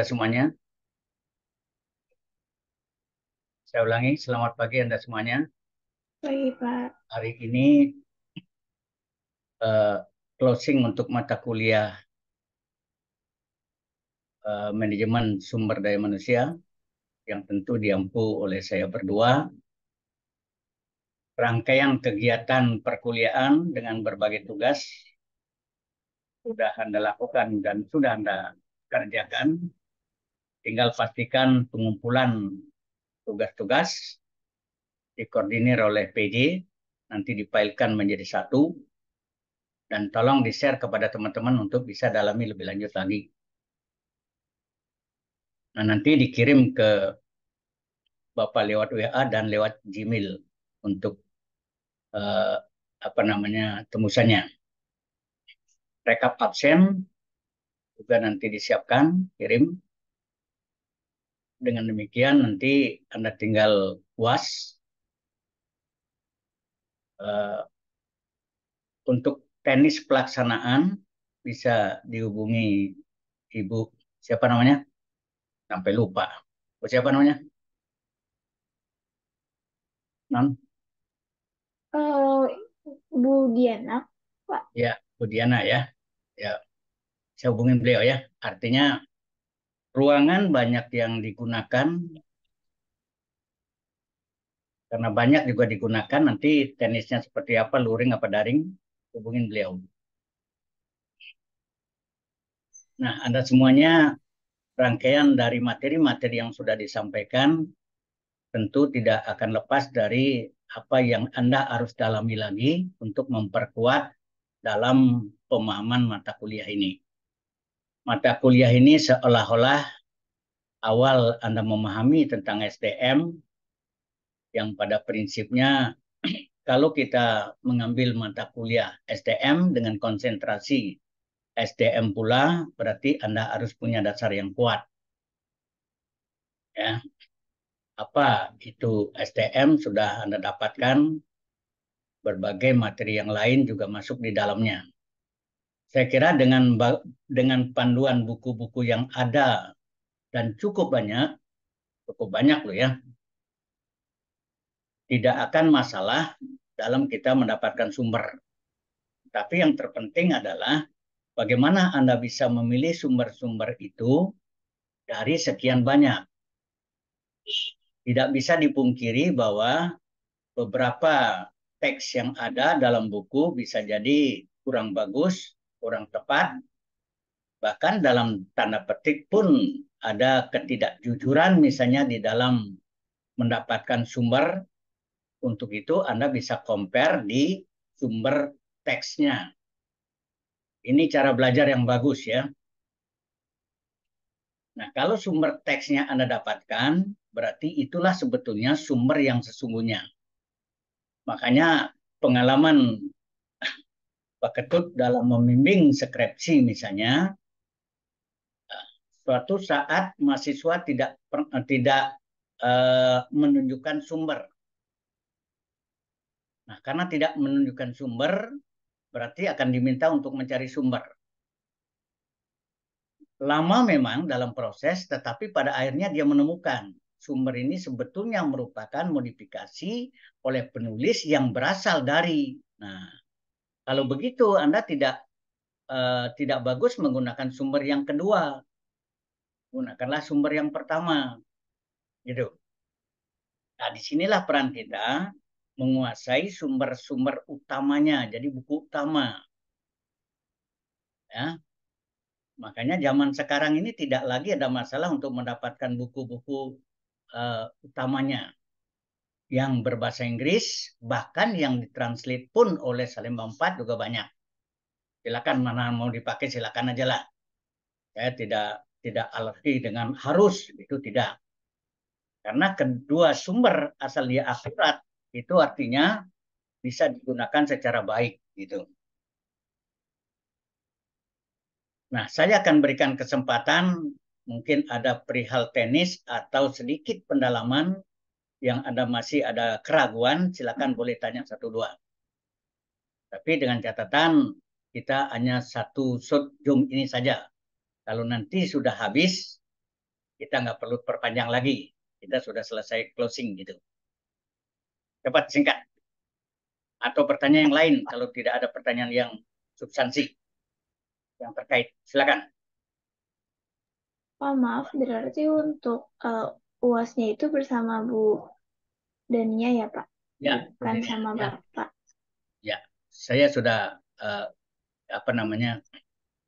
Semuanya. Saya ulangi, selamat pagi Anda semuanya. Baik, Pak. Hari ini eh, closing untuk mata kuliah manajemen sumber daya manusia yang tentu diampu oleh saya berdua. Rangkaian kegiatan perkuliahan dengan berbagai tugas sudah Anda lakukan dan sudah Anda kerjakan. Tinggal pastikan pengumpulan tugas-tugas dikoordinir oleh PJ, nanti dipailkan menjadi satu, dan tolong di-share kepada teman-teman untuk bisa dalami lebih lanjut lagi. Nah, nanti dikirim ke Bapak lewat WA dan lewat Gmail untuk eh, tembusannya. Rekap absen juga nanti disiapkan, kirim. Dengan demikian nanti Anda tinggal puas. Untuk teknis pelaksanaan bisa dihubungi Ibu siapa namanya? Sampai lupa. Siapa namanya? Non? Kalau Bu Diana, Pak. Ya, Bu Diana ya. Ya, saya hubungin beliau ya. Artinya ruangan banyak yang digunakan karena banyak juga digunakan. Nanti tenisnya seperti apa, luring apa daring, hubungin beliau. Nah, Anda semuanya rangkaian dari materi-materi yang sudah disampaikan tentu tidak akan lepas dari apa yang Anda harus dalami lagi untuk memperkuat dalam pemahaman mata kuliah ini. Mata kuliah ini seolah-olah awal Anda memahami tentang SDM yang pada prinsipnya kalau kita mengambil mata kuliah SDM dengan konsentrasi SDM pula, berarti Anda harus punya dasar yang kuat. Ya, apa itu SDM sudah Anda dapatkan, berbagai materi yang lain juga masuk di dalamnya. Saya kira dengan panduan buku-buku yang ada dan cukup banyak loh ya, tidak akan masalah dalam kita mendapatkan sumber. Tapi yang terpenting adalah bagaimana Anda bisa memilih sumber-sumber itu dari sekian banyak. Tidak bisa dipungkiri bahwa beberapa teks yang ada dalam buku bisa jadi kurang bagus, kurang tepat, bahkan dalam tanda petik pun ada ketidakjujuran misalnya di dalam mendapatkan sumber. Untuk itu Anda bisa compare di sumber teksnya. Ini cara belajar yang bagus ya. Nah, kalau sumber teksnya Anda dapatkan, berarti itulah sebetulnya sumber yang sesungguhnya. Makanya pengalaman Pak Ketut dalam membimbing skripsi misalnya, suatu saat mahasiswa tidak menunjukkan sumber. Nah, karena tidak menunjukkan sumber, berarti akan diminta untuk mencari sumber. Lama memang dalam proses, tetapi pada akhirnya dia menemukan sumber ini sebetulnya merupakan modifikasi oleh penulis yang berasal dari. Nah, kalau begitu Anda tidak bagus menggunakan sumber yang kedua, gunakanlah sumber yang pertama, gitu. Nah, disinilah peran kita menguasai sumber-sumber utamanya, jadi buku utama, ya. Makanya zaman sekarang ini tidak lagi ada masalah untuk mendapatkan buku-buku utamanya yang berbahasa Inggris, bahkan yang ditranslate pun oleh Salim Bampat juga banyak. Silakan mana mau dipakai silakan aja lah. Saya tidak alergi dengan harus itu tidak. Karena kedua sumber asal dia akurat itu artinya bisa digunakan secara baik gitu. Nah, saya akan berikan kesempatan mungkin ada perihal tenis atau sedikit pendalaman yang Anda masih ada keraguan, silakan boleh tanya satu dua. Tapi dengan catatan kita hanya satu shot Zoom ini saja. Kalau nanti sudah habis, kita nggak perlu perpanjang lagi. Kita sudah selesai closing gitu. Cepat singkat. Atau pertanyaan yang lain kalau tidak ada pertanyaan yang substansi yang terkait. Silakan. Oh, maaf, berarti untuk UASnya itu bersama Bu Dania ya, Pak? Ya, Bukan sama ya, Bapak. ya. Saya sudah apa namanya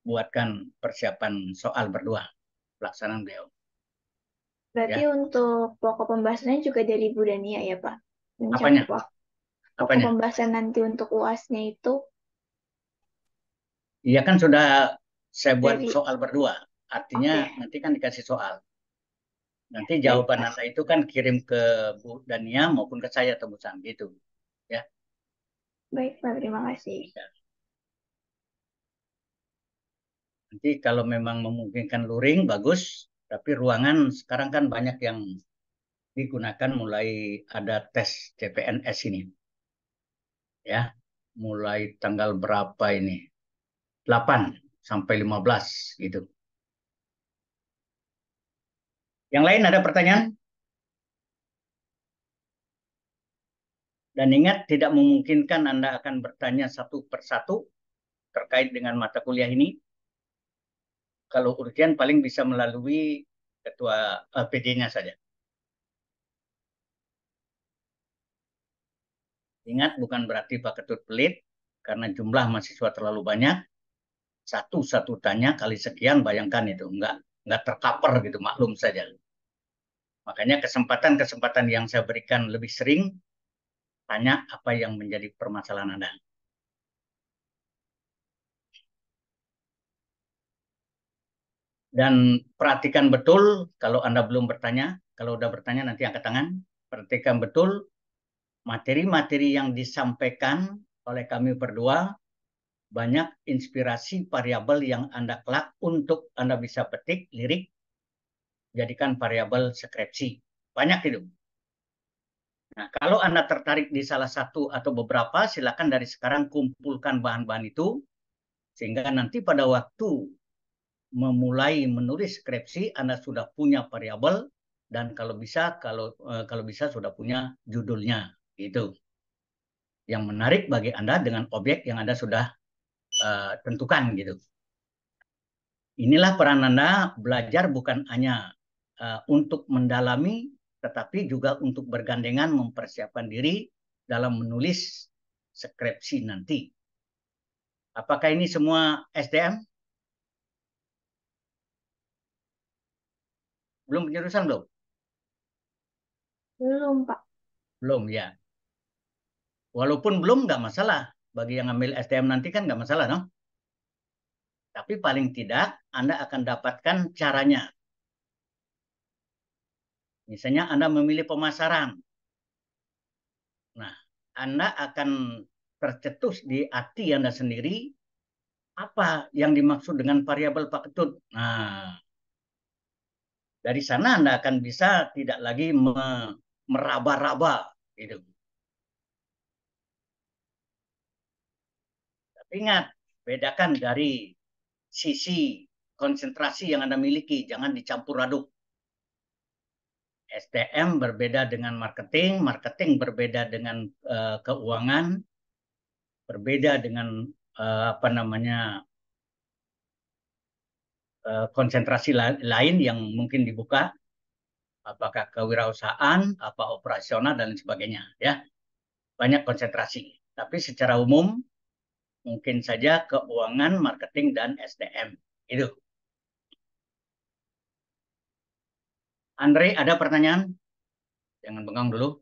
buatkan persiapan soal berdua pelaksanaan beliau. Berarti Ya, untuk pokok pembahasannya juga dari Bu Dania ya, Pak? apanya? Mencakup pokok Apanya? pembahasan nanti untuk UASnya itu Iya kan sudah saya buat dari, soal berdua. Artinya oke, nanti kan dikasih soal. Nanti baik, jawaban Pak. Anda itu kan kirim ke Bu Dania maupun ke saya atau Bu Sam gitu. Ya. Baik, Pak, terima kasih. Ya. Nanti kalau memang memungkinkan luring bagus, tapi ruangan sekarang kan banyak yang digunakan mulai ada tes CPNS ini. Ya. Mulai tanggal berapa ini? 8 sampai 15 gitu. Yang lain ada pertanyaan? Dan ingat tidak memungkinkan Anda akan bertanya satu persatu terkait dengan mata kuliah ini. Kalau urgen paling bisa melalui ketua PD-nya saja. Ingat bukan berarti Pak Ketut pelit karena jumlah mahasiswa terlalu banyak. Satu tanya kali sekian bayangkan itu nggak tercover gitu maklum saja. Makanya kesempatan-kesempatan yang saya berikan lebih sering tanya apa yang menjadi permasalahan Anda. Dan perhatikan betul kalau Anda belum bertanya, kalau udah bertanya nanti angkat tangan. Perhatikan betul materi-materi yang disampaikan oleh kami berdua banyak inspirasi variabel yang Anda kelak untuk Anda bisa petik, lirik, jadikan variabel skripsi. Banyak itu. Nah, kalau Anda tertarik di salah satu atau beberapa, silakan dari sekarang kumpulkan bahan-bahan itu, sehingga nanti pada waktu memulai menulis skripsi, Anda sudah punya variabel, dan kalau bisa sudah punya judulnya. Itu yang menarik bagi Anda dengan objek yang Anda sudah tentukan gitu. Inilah peran Anda belajar bukan hanya untuk mendalami, tetapi juga untuk bergandengan mempersiapkan diri dalam menulis skripsi nanti. Apakah ini semua SDM? Belum penjurusan belum? Belum, Pak. Belum ya. Walaupun belum nggak masalah. Bagi yang ambil SDM nanti kan nggak masalah, no? Tapi paling tidak Anda akan dapatkan caranya. Misalnya Anda memilih pemasaran. Nah, Anda akan tercetus di hati Anda sendiri apa yang dimaksud dengan variabel Pak Ketut. Nah, dari sana Anda akan bisa tidak lagi meraba-raba gitu. Tapi ingat, bedakan dari sisi konsentrasi yang Anda miliki, jangan dicampur aduk. SDM berbeda dengan marketing, marketing berbeda dengan keuangan, berbeda dengan apa namanya konsentrasi lain yang mungkin dibuka, apakah kewirausahaan, apa operasional dan sebagainya, ya banyak konsentrasi. Tapi secara umum mungkin saja keuangan, marketing dan SDM itu. Andre, ada pertanyaan? Jangan bengong dulu.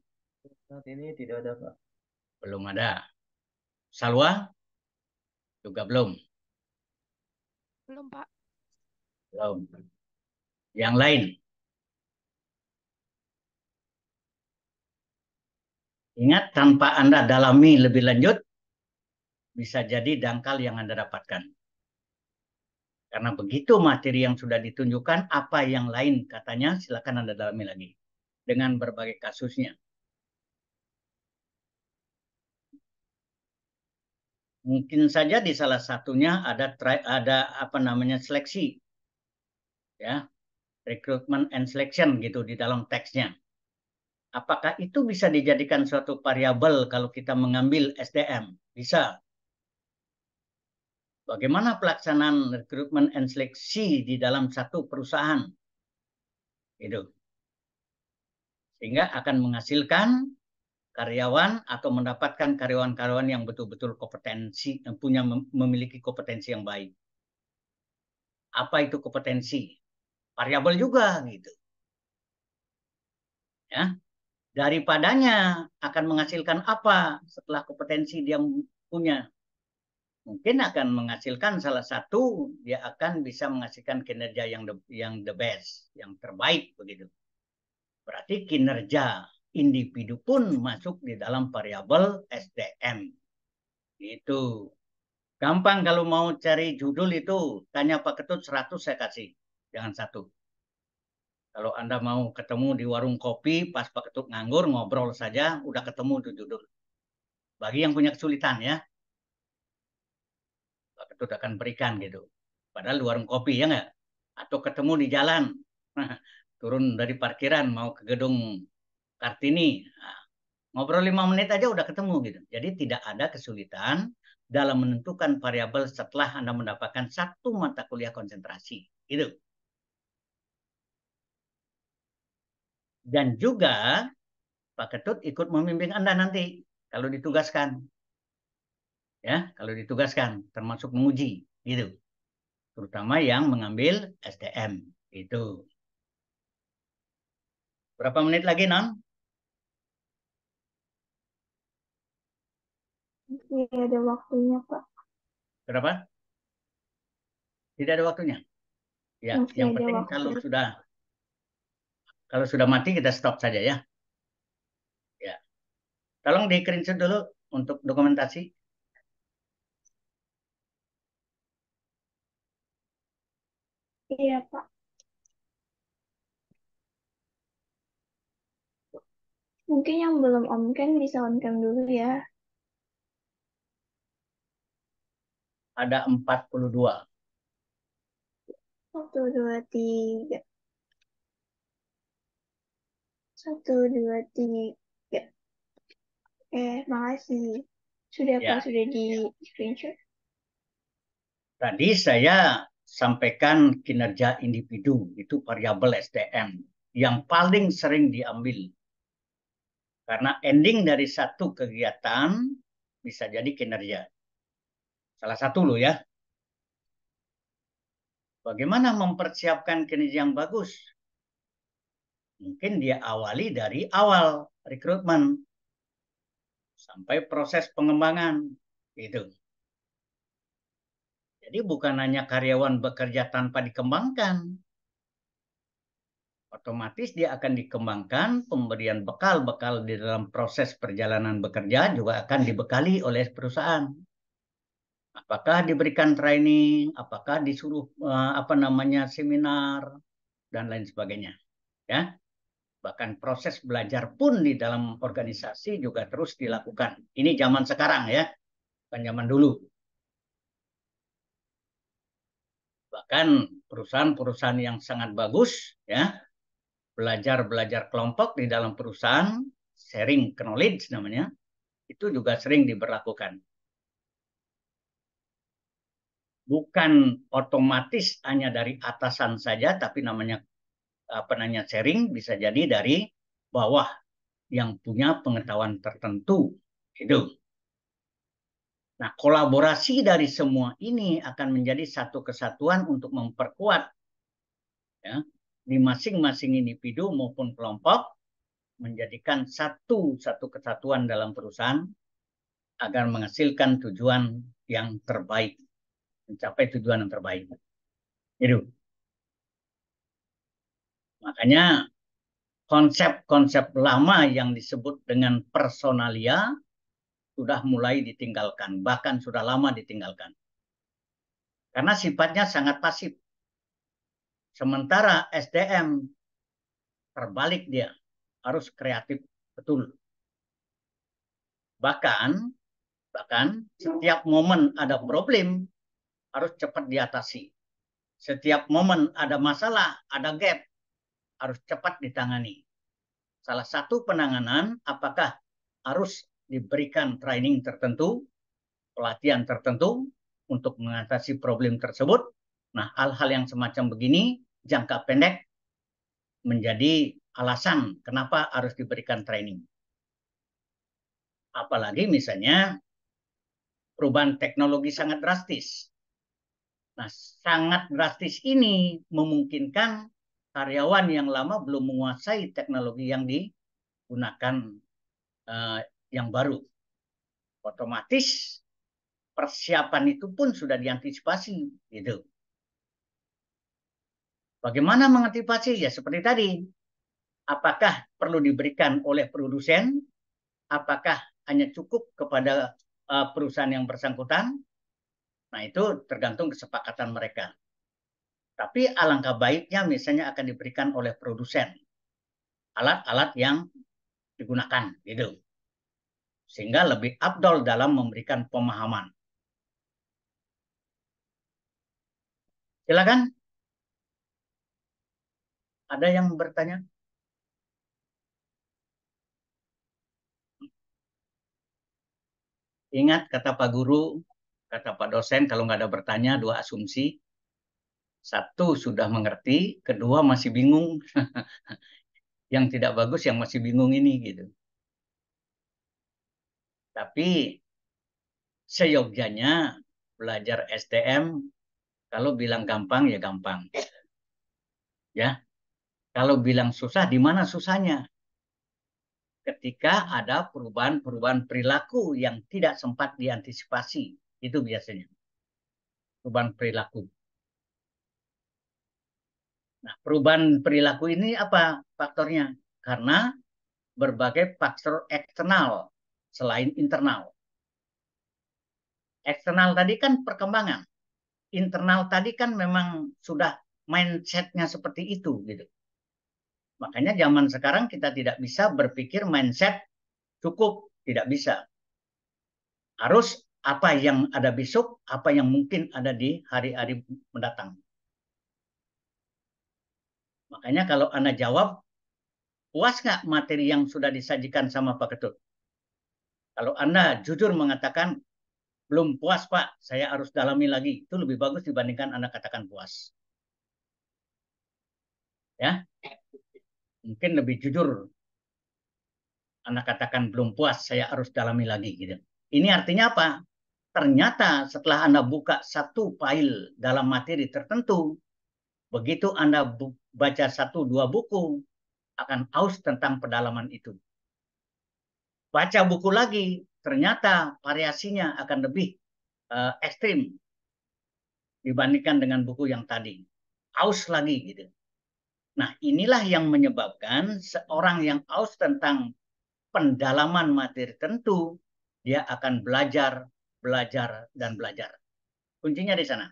Saat ini tidak ada, Pak. Belum ada. Salwa juga belum. Belum, Pak. Belum. Yang lain. Ingat, tanpa Anda dalami lebih lanjut, bisa jadi dangkal yang Anda dapatkan. Karena begitu materi yang sudah ditunjukkan, apa yang lain katanya, silakan Anda dalami lagi. Dengan berbagai kasusnya. Mungkin saja di salah satunya ada apa namanya seleksi. Ya. recruitment and selection gitu di dalam teksnya. Apakah itu bisa dijadikan suatu variabel kalau kita mengambil SDM? Bisa. Bagaimana pelaksanaan recruitment and seleksi di dalam satu perusahaan? Gitu. Sehingga akan menghasilkan karyawan atau mendapatkan karyawan-karyawan yang betul-betul kompetensi, memiliki kompetensi yang baik. Apa itu kompetensi? Variabel juga gitu. Ya. Daripadanya akan menghasilkan apa setelah kompetensi dia punya? Mungkin akan menghasilkan salah satu, dia akan bisa menghasilkan kinerja yang the best, yang terbaik begitu. Berarti kinerja individu pun masuk di dalam variabel SDM. Itu gampang. Kalau mau cari judul itu tanya Pak Ketut 100 saya kasih, jangan 1. Kalau Anda mau ketemu di warung kopi pas Pak Ketut nganggur, ngobrol saja udah ketemu tuh judul. Bagi yang punya kesulitan ya, Pak Ketut akan berikan gitu. Padahal di warung kopi ya nggak? Atau ketemu di jalan, turun dari parkiran mau ke gedung Kartini, nah, ngobrol 5 menit aja udah ketemu gitu. Jadi tidak ada kesulitan dalam menentukan variabel setelah Anda mendapatkan satu mata kuliah konsentrasi. Gitu. Dan juga Pak Ketut ikut membimbing Anda nanti kalau ditugaskan. Ya, kalau ditugaskan termasuk menguji gitu. Terutama yang mengambil SDM itu. Berapa menit lagi, Non? Masih ada waktunya, Pak. Berapa? Tidak ada waktunya. Ya, Masih yang ada penting waktu. kalau sudah mati kita stop saja ya. Ya. Tolong di screenshot dulu untuk dokumentasi. Iya, Pak. Mungkin yang belum on cam bisa on cam dulu ya. Ada 42. 1, 2, 3. 1, 2, 3. Makasih. Sudah, Ya. Pak, sudah di screenshot. Tadi saya sampaikan kinerja individu, itu variabel SDM yang paling sering diambil. Karena ending dari satu kegiatan bisa jadi kinerja. Salah satu loh ya. Bagaimana mempersiapkan kinerja yang bagus? Mungkin dia awali dari awal rekrutmen sampai proses pengembangan. Gitu. Jadi bukan hanya karyawan bekerja tanpa dikembangkan. Otomatis dia akan dikembangkan, pemberian bekal-bekal di dalam proses perjalanan bekerja juga akan dibekali oleh perusahaan. Apakah diberikan training, apakah disuruh seminar dan lain sebagainya. Ya. Bahkan proses belajar pun di dalam organisasi juga terus dilakukan. Ini zaman sekarang ya, bukan zaman dulu. Bahkan perusahaan-perusahaan yang sangat bagus ya, belajar kelompok di dalam perusahaan, sharing knowledge namanya, itu juga sering diberlakukan. Bukan otomatis hanya dari atasan saja, tapi namanya sharing bisa jadi dari bawah yang punya pengetahuan tertentu. Itu. Nah, kolaborasi dari semua ini akan menjadi satu kesatuan untuk memperkuat ya, di masing-masing individu maupun kelompok, menjadikan satu kesatuan dalam perusahaan agar menghasilkan tujuan yang terbaik, mencapai tujuan yang terbaik. Itu. Makanya konsep-konsep lama yang disebut dengan personalia sudah mulai ditinggalkan, bahkan sudah lama ditinggalkan. Karena sifatnya sangat pasif. Sementara SDM terbalik dia, harus kreatif betul. Bahkan setiap momen ada problem harus cepat diatasi. Setiap momen ada masalah, ada gap, harus cepat ditangani. Salah satu penanganan apakah harus diberikan training tertentu, pelatihan tertentu untuk mengatasi problem tersebut. Nah, hal-hal yang semacam begini jangka pendek menjadi alasan kenapa harus diberikan training. Apalagi misalnya perubahan teknologi sangat drastis. Nah, sangat drastis ini memungkinkan karyawan yang lama belum menguasai teknologi yang digunakan yang baru. Otomatis persiapan itu pun sudah diantisipasi, gitu. Bagaimana mengantisipasi? Ya seperti tadi. Apakah perlu diberikan oleh produsen? Apakah hanya cukup kepada perusahaan yang bersangkutan? Nah, itu tergantung kesepakatan mereka. Tapi alangkah baiknya misalnya akan diberikan oleh produsen alat-alat yang digunakan, gitu. Sehingga lebih afdol dalam memberikan pemahaman. Silakan. Ada yang bertanya? Ingat kata Pak Guru, kata Pak dosen, kalau nggak ada bertanya, 2 asumsi. 1 sudah mengerti, kedua masih bingung. Yang tidak bagus yang masih bingung ini, gitu. Tapi seyogyanya belajar STM, kalau bilang gampang ya gampang. Ya, kalau bilang susah, di mana susahnya? Ketika ada perubahan perilaku yang tidak sempat diantisipasi. Itu biasanya. Perubahan perilaku. Nah, perubahan perilaku ini apa faktornya? Karena berbagai faktor eksternal selain internal. Eksternal tadi kan perkembangan. Internal tadi kan memang sudah mindsetnya seperti itu, gitu. Makanya zaman sekarang kita tidak bisa berpikir mindset cukup, tidak bisa. Harus apa yang ada besok, apa yang mungkin ada di hari-hari mendatang. Makanya kalau Anda jawab, puas nggak materi yang sudah disajikan sama Pak Ketut? Kalau Anda jujur mengatakan, belum puas Pak, saya harus dalami lagi. Itu lebih bagus dibandingkan Anda katakan puas. Ya, mungkin lebih jujur Anda katakan belum puas, saya harus dalami lagi, gitu. Ini artinya apa? Ternyata setelah Anda buka satu file dalam materi tertentu, begitu Anda baca 1-2 buku, akan aus tentang pendalaman itu. Baca buku lagi, ternyata variasinya akan lebih ekstrim dibandingkan dengan buku yang tadi. Aus lagi, gitu. Nah, inilah yang menyebabkan seorang yang aus tentang pendalaman materi tentu, dia akan belajar, dan belajar. Kuncinya di sana.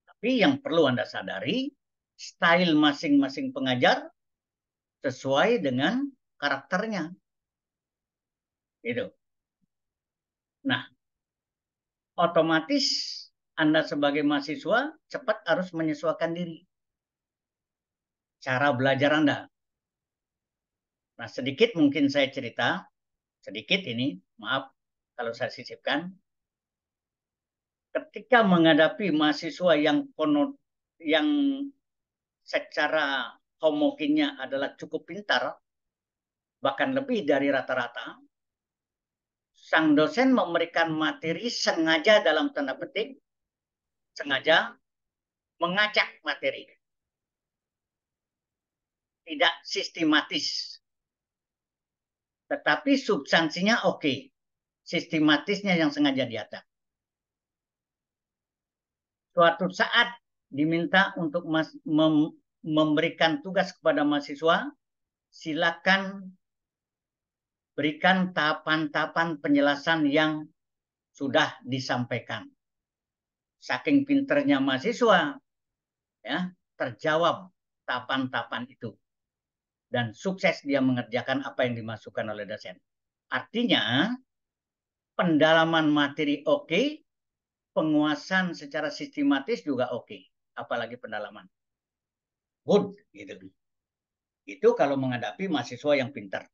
Tapi yang perlu Anda sadari, style masing-masing pengajar sesuai dengan karakternya. Gitu. Nah, otomatis Anda sebagai mahasiswa cepat harus menyesuaikan diri. Cara belajar Anda. Nah, sedikit mungkin saya cerita, sedikit ini, maaf kalau saya sisipkan. Ketika menghadapi mahasiswa yang secara homogennya adalah cukup pintar, bahkan lebih dari rata-rata, sang dosen memberikan materi sengaja dalam tanda petik, sengaja mengacak materi. Tidak sistematis. Tetapi substansinya oke. Sistematisnya yang sengaja diacak. Suatu saat diminta untuk memberikan tugas kepada mahasiswa, silakan berikan tahapan-tahapan penjelasan yang sudah disampaikan. Saking pinternya mahasiswa, ya, terjawab tahapan-tahapan itu. Dan sukses dia mengerjakan apa yang dimasukkan oleh dosen. Artinya, pendalaman materi oke, penguasaan secara sistematis juga oke, apalagi pendalaman. Good, gitu. Itu kalau menghadapi mahasiswa yang pintar.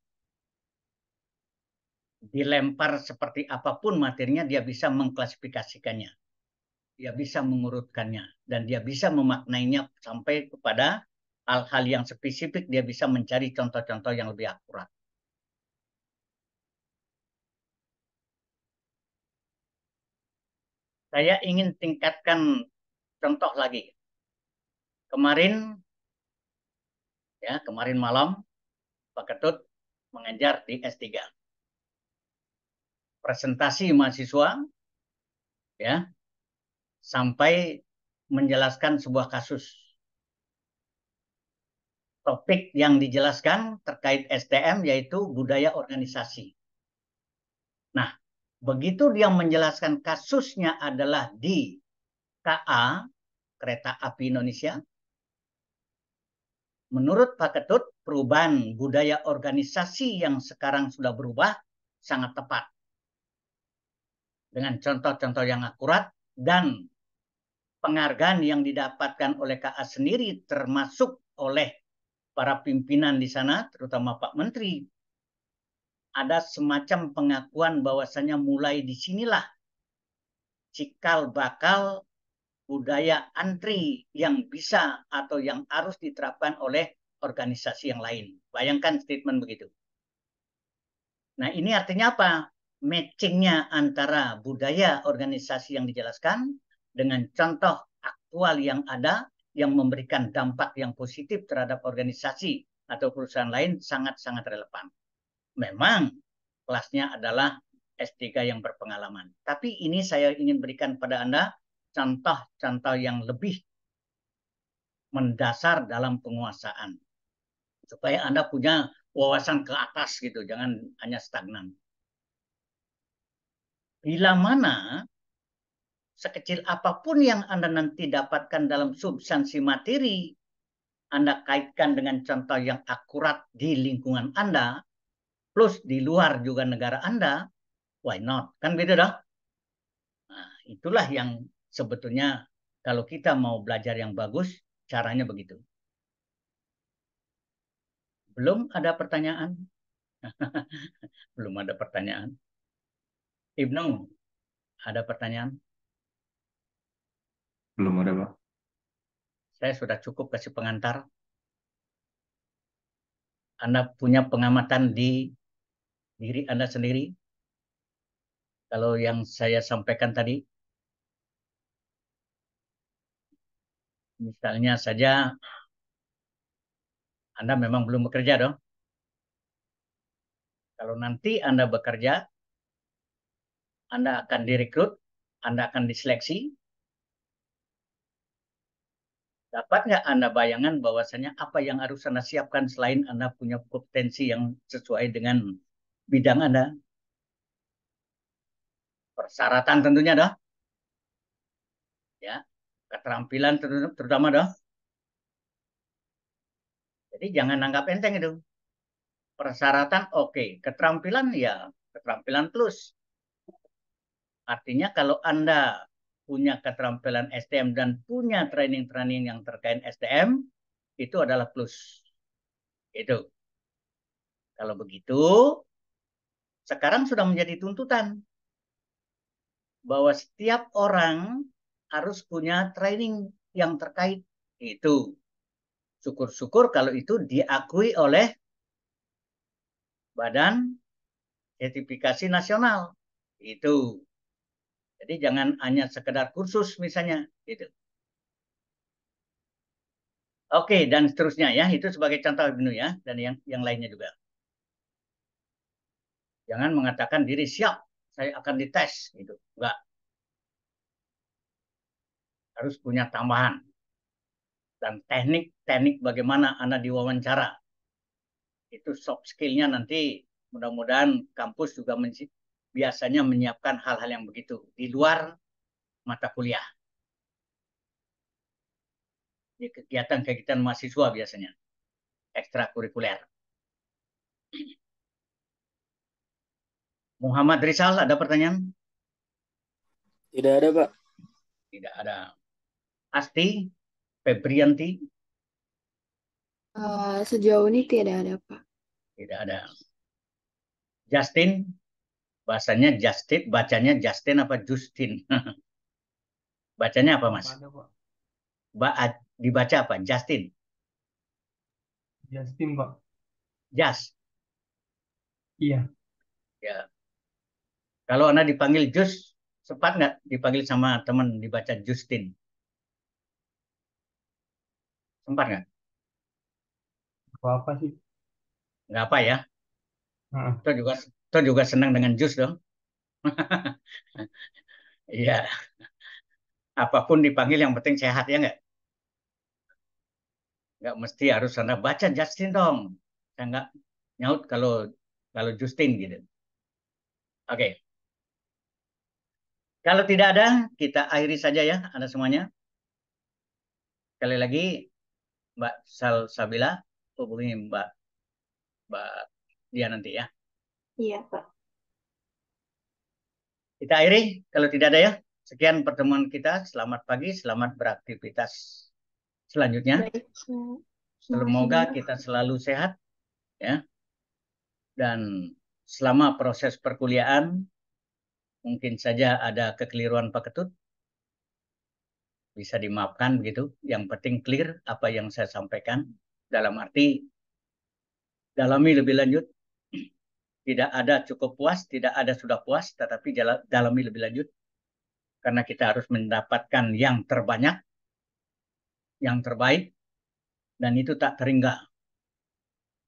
Dilempar seperti apapun materinya, dia bisa mengklasifikasikannya. Dia bisa mengurutkannya. Dan dia bisa memaknainya sampai kepada hal-hal yang spesifik. Dia bisa mencari contoh-contoh yang lebih akurat. Saya ingin tingkatkan contoh lagi. Kemarin malam Pak Ketut mengajar di S3. Presentasi mahasiswa ya sampai menjelaskan sebuah kasus. Topik yang dijelaskan terkait STM yaitu budaya organisasi. Nah, begitu dia menjelaskan kasusnya adalah di KA, Kereta Api Indonesia, menurut Pak Ketut, perubahan budaya organisasi yang sekarang sudah berubah sangat tepat. Dengan contoh-contoh yang akurat dan penghargaan yang didapatkan oleh KA sendiri termasuk oleh para pimpinan di sana, terutama Pak Menteri, ada semacam pengakuan bahwasanya mulai disinilah cikal bakal budaya antri yang bisa atau yang harus diterapkan oleh organisasi yang lain. Bayangkan statement begitu. Nah, ini artinya apa? Matchingnya antara budaya organisasi yang dijelaskan dengan contoh aktual yang ada yang memberikan dampak yang positif terhadap organisasi atau perusahaan lain sangat-sangat relevan. Memang kelasnya adalah S3 yang berpengalaman. Tapi ini saya ingin berikan pada Anda contoh-contoh yang lebih mendasar dalam penguasaan. Supaya Anda punya wawasan ke atas gitu, jangan hanya stagnan. Bila mana sekecil apapun yang Anda nanti dapatkan dalam substansi materi, Anda kaitkan dengan contoh yang akurat di lingkungan Anda, plus di luar juga negara Anda, why not? Kan beda dah. Nah, itulah yang sebetulnya kalau kita mau belajar yang bagus, caranya begitu. Belum ada pertanyaan? Belum ada pertanyaan. Ibnu, ada pertanyaan? Belum ada, Pak. Saya sudah cukup kasih pengantar. Anda punya pengamatan di diri Anda sendiri. Kalau yang saya sampaikan tadi, misalnya saja Anda memang belum bekerja dong. Kalau nanti Anda bekerja, Anda akan direkrut, Anda akan diseleksi. Dapat nggak Anda bayangan bahwasanya apa yang harus Anda siapkan selain Anda punya kompetensi yang sesuai dengan bidang Anda? Persyaratan tentunya dong. Ya, keterampilan terutama dong. Jadi jangan anggap enteng itu. Persyaratan oke, keterampilan ya keterampilan plus. Artinya kalau Anda punya keterampilan STM dan punya training-training yang terkait STM, itu adalah plus. Itu. Kalau begitu, sekarang sudah menjadi tuntutan bahwa setiap orang harus punya training yang terkait itu. Syukur-syukur kalau itu diakui oleh Badan Sertifikasi Nasional. Itu. Jadi jangan hanya sekedar kursus misalnya. Gitu. Oke, dan seterusnya ya. Itu sebagai contoh Ibnu ya. Dan yang lainnya juga. Jangan mengatakan diri siap. Saya akan dites. Gitu. Enggak. Harus punya tambahan. Dan teknik bagaimana Anda diwawancara. Itu soft skill-nya nanti mudah-mudahan kampus juga biasanya menyiapkan hal-hal yang begitu. Di luar mata kuliah. Di kegiatan-kegiatan mahasiswa biasanya. Ekstrakurikuler. Muhammad Rizal, ada pertanyaan? Tidak ada, Pak. Tidak ada. Asti, Febrianti, Sejauh ini tidak ada, Pak. tidak ada. Justin, bahasanya Justin, bacanya Justin apa Justin? Bacanya apa, Mas? Ada, Pak. Dibaca apa? Justin, Justin, Pak. Just. Iya. Ya. Kalau Anda dipanggil Jus, sempat nggak dipanggil sama teman dibaca Justin? Sempat nggak? Apa sih? Nggak apa ya. Heeh. Itu juga senang dengan jus dong. Iya. Apapun dipanggil yang penting sehat ya nggak? Nggak mesti harus Anda baca Justin dong. Saya nggak nyaut kalau Justin gitu. Oke. Kalau tidak ada, kita akhiri saja ya Anda semuanya. Sekali lagi, Mbak Salsabila, hubungi Mbak dia nanti ya. Iya, Pak. Kita akhiri kalau tidak ada ya. Sekian pertemuan kita. Selamat pagi, selamat beraktivitas selanjutnya. Baik, Pak. Semoga Makasih, Bu. kita selalu sehat ya. Dan selama proses perkuliahan mungkin saja ada kekeliruan Pak Ketut. Bisa dimaafkan begitu. Yang penting clear apa yang saya sampaikan. Dalam arti dalami lebih lanjut. Tidak ada cukup puas, tidak ada sudah puas, tetapi dalami lebih lanjut. Karena kita harus mendapatkan yang terbanyak, yang terbaik, dan itu tak terhingga.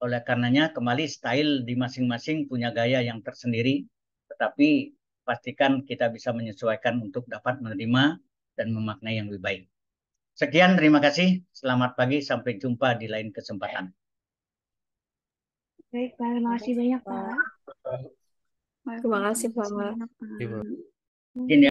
Oleh karenanya kembali style di masing-masing punya gaya yang tersendiri, tetapi pastikan kita bisa menyesuaikan untuk dapat menerima dan memaknai yang lebih baik. Sekian, terima kasih. Selamat pagi, sampai jumpa di lain kesempatan. Baik, Pak. Terima kasih banyak, Pak. Terima kasih, Pak. Selamat malam. Mungkin ya.